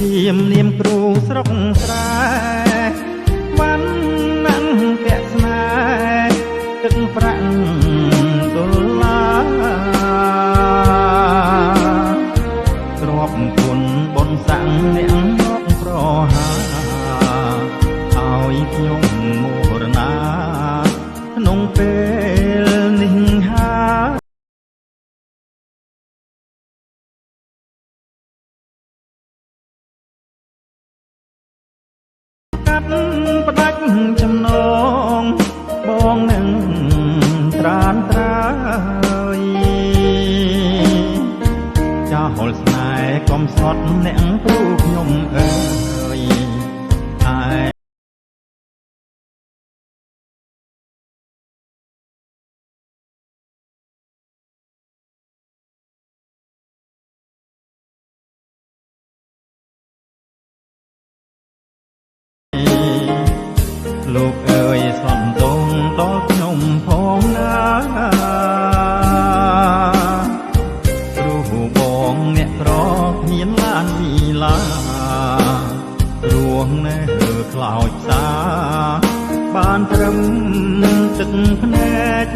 មនាមគ្រូស្រុកស្រែវ៉ាន់ណាំងពាក់ស្នេហ៍ទឹកប្រាក់ដុល្លារទ្របគុណបុណ្យស័ក្តិអ្នកមកប្រហាឲ្យខ្ញុំមរណាក្នុងពេលនេះកាត់ផ្ដាច់ចំណងបងនឹងត្រានត្រើយចាហុលស្នេហ៍កំសត់អ្នកគ្រូខ្ញុំអើយលោកអើយសន្ទងដល់ខ្ញុំផងណាគ្រូបងអ្នកក្រគ្មានឡានវីឡារួងនៅខ្លោចផ្សាបានត្រឹមទឹកភ្នែក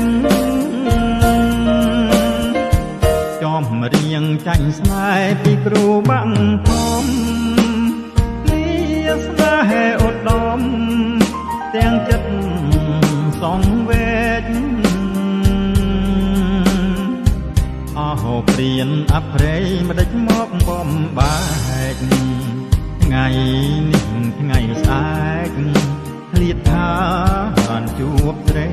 ចំរៀងចាញ់ស្នេហ៍ពីគ្រូបាំងធំលាស្នេហ៍ឧត្តមទាំងចិត្តសងវេកអស់ព្រានអព្រៃមិនដេចមកបំបែកថ្ងៃនេះថ្ងៃស្អែកឃ្លាតថាបានជួបត្រេ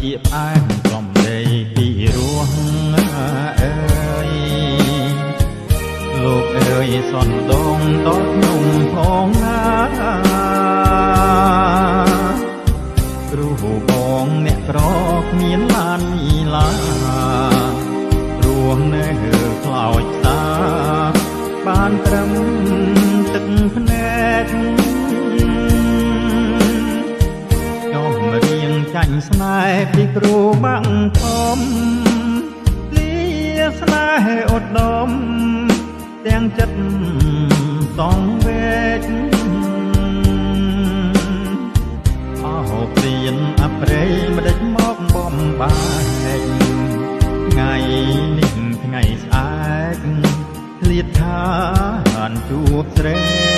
ពីផ្អែមកំដីពីរស់អើយលោកអើយសន្ទងដល់ខ្ញុំផងណាគ្រូបងអ្នកក្រគ្មានឡានមីឡារួងនៅខ្លោចផ្សាបានត្រឹមទឹកភ្នែកចាញ់ស្នេហ៍ពីគ្រូបាំងធំលាស្នេហ៍ឧត្តមទាំងចិត្តសងវេកអស់ព្រានអព្រៃមិនដេចមកបំបែកថ្ងៃនេះថ្ងៃស្អែកឃ្លាតថាបានជួបស្រេ